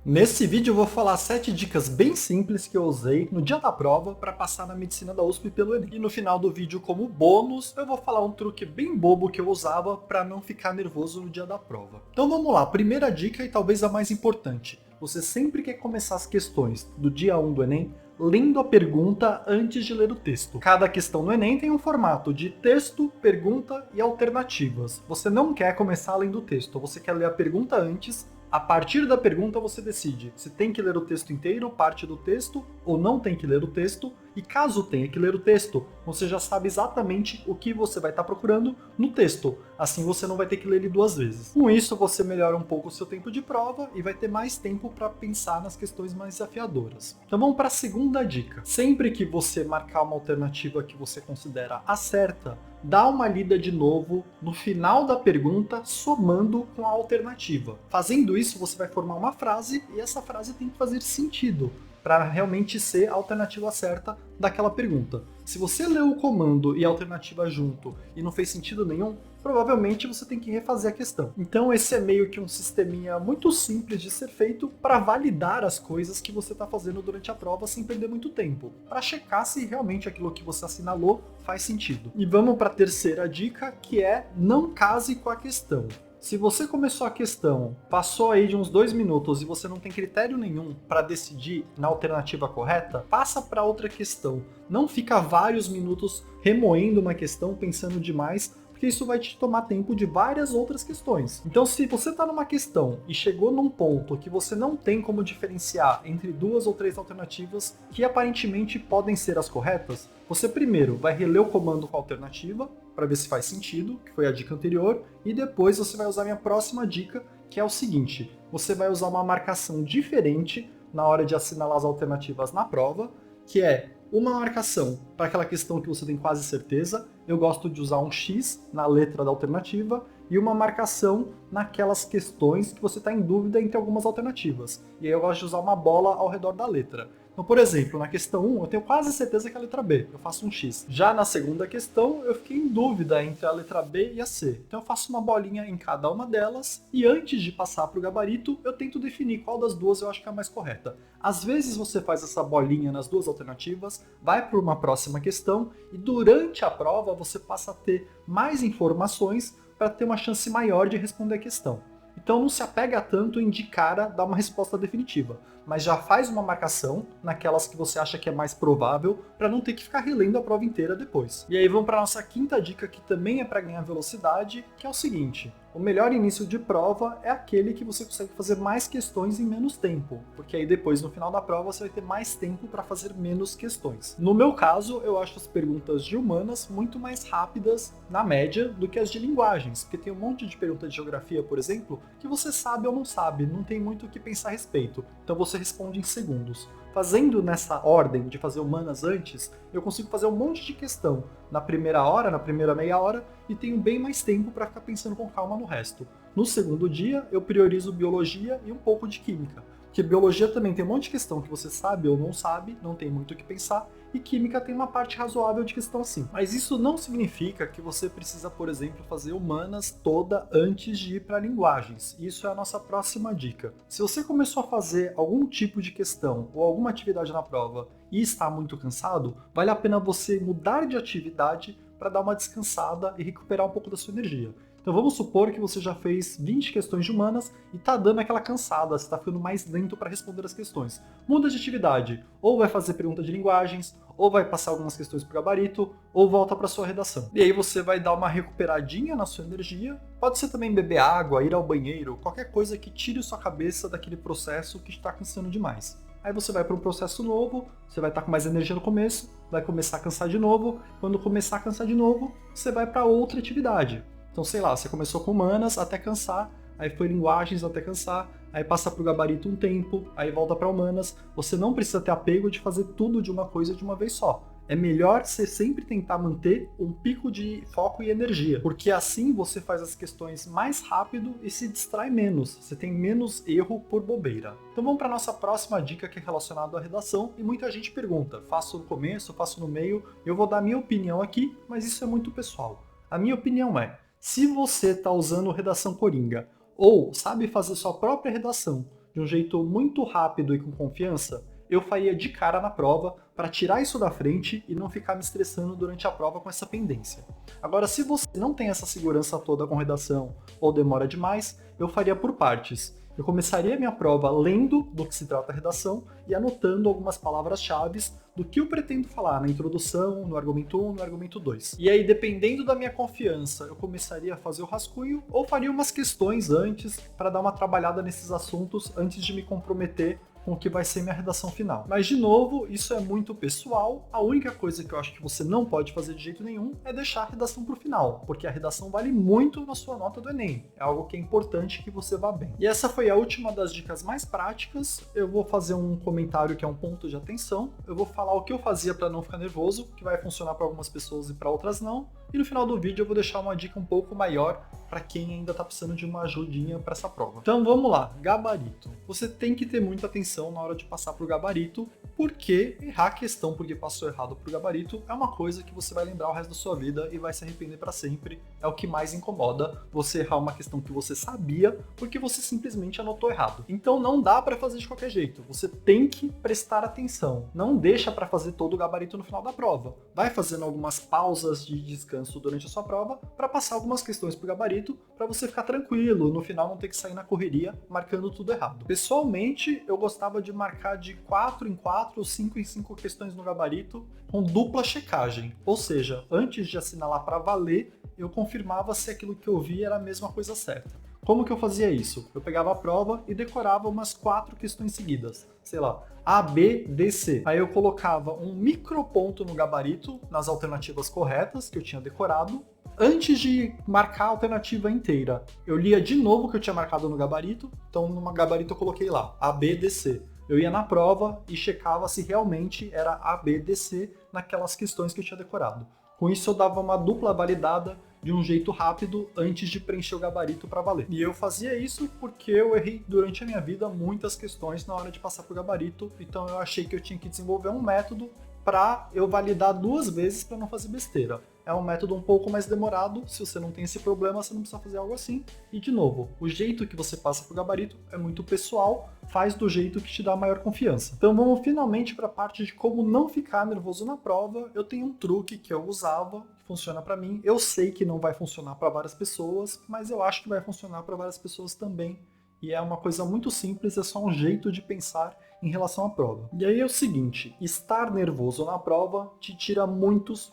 Nesse vídeo eu vou falar 7 dicas bem simples que eu usei no dia da prova para passar na medicina da USP pelo Enem. E no final do vídeo, como bônus, eu vou falar um truque bem bobo que eu usava para não ficar nervoso no dia da prova. Então vamos lá, primeira dica e talvez a mais importante. Você sempre quer começar as questões do dia 1 do Enem lendo a pergunta antes de ler o texto. Cada questão no Enem tem um formato de texto, pergunta e alternativas. Você não quer começar lendo o texto, você quer ler a pergunta antes. A partir da pergunta você decide se tem que ler o texto inteiro, parte do texto, ou não tem que ler o texto, e caso tenha que ler o texto, você já sabe exatamente o que você vai estar procurando no texto, assim você não vai ter que ler ele 2 vezes. Com isso você melhora um pouco o seu tempo de prova e vai ter mais tempo para pensar nas questões mais desafiadoras. Então vamos para a segunda dica. Sempre que você marcar uma alternativa que você considera a certa, dá uma lida de novo no final da pergunta, somando com a alternativa. Fazendo isso, você vai formar uma frase e essa frase tem que fazer sentido para realmente ser a alternativa certa daquela pergunta. Se você leu o comando e a alternativa junto e não fez sentido nenhum, provavelmente você tem que refazer a questão. Então esse é meio que um sisteminha muito simples de ser feito para validar as coisas que você está fazendo durante a prova sem perder muito tempo, para checar se realmente aquilo que você assinalou faz sentido. E vamos para a terceira dica, que é não case com a questão. Se você começou a questão, passou aí de uns 2 minutos e você não tem critério nenhum para decidir na alternativa correta, passa para outra questão. Não fica vários minutos remoendo uma questão, pensando demais, porque isso vai te tomar tempo de várias outras questões. Então, se você está numa questão e chegou num ponto que você não tem como diferenciar entre 2 ou 3 alternativas que aparentemente podem ser as corretas, você primeiro vai reler o comando com a alternativa para ver se faz sentido, que foi a dica anterior, e depois você vai usar a minha próxima dica, que é o seguinte: você vai usar uma marcação diferente na hora de assinalar as alternativas na prova, que é uma marcação para aquela questão que você tem quase certeza. Eu gosto de usar um X na letra da alternativa e uma marcação naquelas questões que você está em dúvida entre algumas alternativas. E aí eu gosto de usar uma bola ao redor da letra. Então, por exemplo, na questão 1, eu tenho quase certeza que é a letra B, eu faço um X. Já na segunda questão, eu fiquei em dúvida entre a letra B e a C. Então eu faço uma bolinha em cada uma delas e antes de passar para o gabarito, eu tento definir qual das duas eu acho que é a mais correta. Às vezes você faz essa bolinha nas 2 alternativas, vai para uma próxima questão e durante a prova você passa a ter mais informações para ter uma chance maior de responder a questão. Então não se apega tanto em de cara dar uma resposta definitiva, mas já faz uma marcação naquelas que você acha que é mais provável para não ter que ficar relendo a prova inteira depois. E aí vamos para a nossa quinta dica, que também é para ganhar velocidade, que é o seguinte: o melhor início de prova é aquele que você consegue fazer mais questões em menos tempo, porque aí depois no final da prova você vai ter mais tempo para fazer menos questões. No meu caso, eu acho as perguntas de humanas muito mais rápidas, na média, do que as de linguagens, porque tem um monte de pergunta de geografia, por exemplo, que você sabe ou não sabe, não tem muito o que pensar a respeito, então você responde em segundos. Fazendo nessa ordem de fazer humanas antes, eu consigo fazer um monte de questão na primeira hora, na primeira meia hora, e tenho bem mais tempo para ficar pensando com calma no resto. No segundo dia, eu priorizo biologia e um pouco de química, porque biologia também tem um monte de questão que você sabe ou não sabe, não tem muito o que pensar, e química tem uma parte razoável de questão assim. Mas isso não significa que você precisa, por exemplo, fazer humanas toda antes de ir para linguagens. Isso é a nossa próxima dica. Se você começou a fazer algum tipo de questão ou alguma atividade na prova e está muito cansado, vale a pena você mudar de atividade para dar uma descansada e recuperar um pouco da sua energia. Então vamos supor que você já fez 20 questões de humanas e está dando aquela cansada, você está ficando mais lento para responder as questões. Muda de atividade, ou vai fazer pergunta de linguagens, ou vai passar algumas questões para o gabarito, ou volta para sua redação. E aí você vai dar uma recuperadinha na sua energia, pode ser também beber água, ir ao banheiro, qualquer coisa que tire sua cabeça daquele processo que está cansando demais. Aí você vai para um processo novo, você vai estar com mais energia no começo, vai começar a cansar de novo, quando começar a cansar de novo, você vai para outra atividade. Então, sei lá, você começou com humanas até cansar, aí foi linguagens até cansar, aí passa para o gabarito um tempo, aí volta para humanas. Você não precisa ter apego de fazer tudo de uma coisa de uma vez só. É melhor você sempre tentar manter um pico de foco e energia, porque assim você faz as questões mais rápido e se distrai menos, você tem menos erro por bobeira. Então vamos para a nossa próxima dica, que é relacionada à redação, e muita gente pergunta: faço no começo, faço no meio? Eu vou dar a minha opinião aqui, mas isso é muito pessoal. A minha opinião é: se você está usando redação coringa ou sabe fazer sua própria redação de um jeito muito rápido e com confiança, eu faria de cara na prova para tirar isso da frente e não ficar me estressando durante a prova com essa pendência. Agora, se você não tem essa segurança toda com redação ou demora demais, eu faria por partes. Eu começaria minha prova lendo do que se trata a redação e anotando algumas palavras-chave do que eu pretendo falar na introdução, no argumento 1, no argumento 2. E aí, dependendo da minha confiança, eu começaria a fazer o rascunho ou faria umas questões antes para dar uma trabalhada nesses assuntos antes de me comprometer com o que vai ser minha redação final. Mas, de novo, isso é muito pessoal. A única coisa que eu acho que você não pode fazer de jeito nenhum é deixar a redação para o final, porque a redação vale muito na sua nota do Enem. É algo que é importante que você vá bem. E essa foi a última das dicas mais práticas. Eu vou fazer um comentário que é um ponto de atenção. Eu vou falar o que eu fazia para não ficar nervoso, que vai funcionar para algumas pessoas e para outras não. E no final do vídeo eu vou deixar uma dica um pouco maior para quem ainda está precisando de uma ajudinha para essa prova. Então vamos lá, gabarito. Você tem que ter muita atenção na hora de passar para o gabarito, porque errar a questão porque passou errado para o gabarito é uma coisa que você vai lembrar o resto da sua vida e vai se arrepender para sempre. É o que mais incomoda, você errar uma questão que você sabia porque você simplesmente anotou errado. Então não dá para fazer de qualquer jeito, você tem que prestar atenção. Não deixa para fazer todo o gabarito no final da prova. Vai fazendo algumas pausas de descanso durante a sua prova para passar algumas questões para o gabarito para você ficar tranquilo, no final não ter que sair na correria marcando tudo errado. Pessoalmente, eu gostava de marcar de 4 em 4 ou 5 em 5 questões no gabarito com dupla checagem. Ou seja, antes de assinalar para valer, eu confirmava se aquilo que eu vi era a mesma coisa certa. Como que eu fazia isso? Eu pegava a prova e decorava umas 4 questões seguidas. Sei lá, A, B, D, C. Aí eu colocava um microponto no gabarito, nas alternativas corretas que eu tinha decorado. Antes de marcar a alternativa inteira, eu lia de novo o que eu tinha marcado no gabarito. Então, no gabarito eu coloquei lá, A, B, D, C. Eu ia na prova e checava se realmente era A, B, D, C naquelas questões que eu tinha decorado. Com isso, eu dava uma dupla validada de um jeito rápido antes de preencher o gabarito para valer. E eu fazia isso porque eu errei durante a minha vida muitas questões na hora de passar para o gabarito, então eu achei que eu tinha que desenvolver um método para eu validar 2 vezes para não fazer besteira. É um método um pouco mais demorado, se você não tem esse problema, você não precisa fazer algo assim. E de novo, o jeito que você passa pro gabarito é muito pessoal, faz do jeito que te dá maior confiança. Então vamos finalmente para a parte de como não ficar nervoso na prova. Eu tenho um truque que eu usava, que funciona para mim. Eu sei que não vai funcionar para várias pessoas, mas eu acho que vai funcionar para várias pessoas também. E é uma coisa muito simples, é só um jeito de pensar em relação à prova. E aí é o seguinte, estar nervoso na prova te tira muitos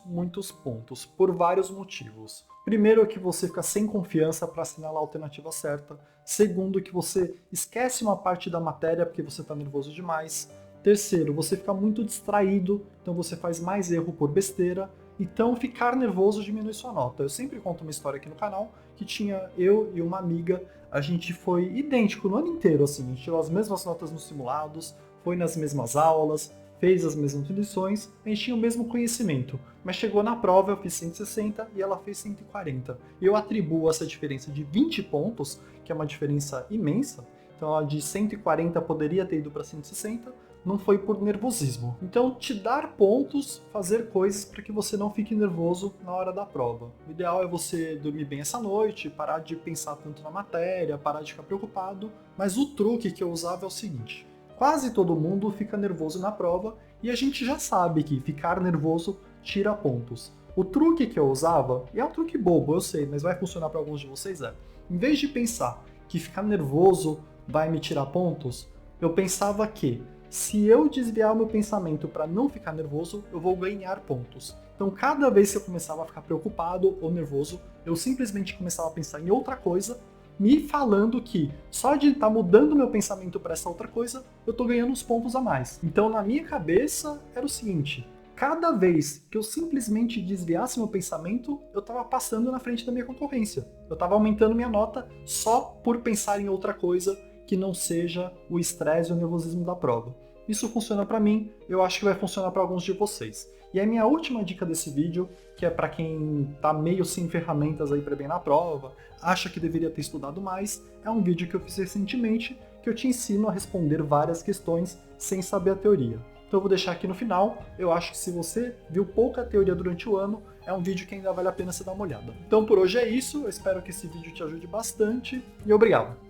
pontos, por vários motivos. Primeiro, que você fica sem confiança para assinalar a alternativa certa. Segundo, que você esquece uma parte da matéria porque você está nervoso demais. Terceiro, você fica muito distraído, então você faz mais erro por besteira. Então, ficar nervoso diminui sua nota. Eu sempre conto uma história aqui no canal que tinha eu e uma amiga, a gente foi idêntico no ano inteiro, assim, a gente tirou as mesmas notas nos simulados, foi nas mesmas aulas, fez as mesmas lições, a gente tinha o mesmo conhecimento, mas chegou na prova, eu fiz 160 e ela fez 140. E eu atribuo essa diferença de 20 pontos, que é uma diferença imensa, então ela de 140 poderia ter ido para 160, não foi por nervosismo. Então, te dar pontos, fazer coisas para que você não fique nervoso na hora da prova. O ideal é você dormir bem essa noite, parar de pensar tanto na matéria, parar de ficar preocupado, mas o truque que eu usava é o seguinte: quase todo mundo fica nervoso na prova e a gente já sabe que ficar nervoso tira pontos. O truque que eu usava, e é um truque bobo, eu sei, mas vai funcionar para alguns de vocês, em vez de pensar que ficar nervoso vai me tirar pontos, eu pensava que se eu desviar o meu pensamento para não ficar nervoso, eu vou ganhar pontos. Então, cada vez que eu começava a ficar preocupado ou nervoso, eu simplesmente começava a pensar em outra coisa, me falando que só de estar mudando meu pensamento para essa outra coisa, eu estou ganhando uns pontos a mais. Então, na minha cabeça, era o seguinte: cada vez que eu simplesmente desviasse meu pensamento, eu estava passando na frente da minha concorrência. Eu estava aumentando minha nota só por pensar em outra coisa que não seja o estresse e o nervosismo da prova. Isso funciona para mim, eu acho que vai funcionar para alguns de vocês. E a minha última dica desse vídeo, que é para quem tá meio sem ferramentas aí para bem na prova, acha que deveria ter estudado mais, é um vídeo que eu fiz recentemente, que eu te ensino a responder várias questões sem saber a teoria. Então eu vou deixar aqui no final. Eu acho que se você viu pouca teoria durante o ano, é um vídeo que ainda vale a pena você dar uma olhada. Então por hoje é isso, eu espero que esse vídeo te ajude bastante e obrigado!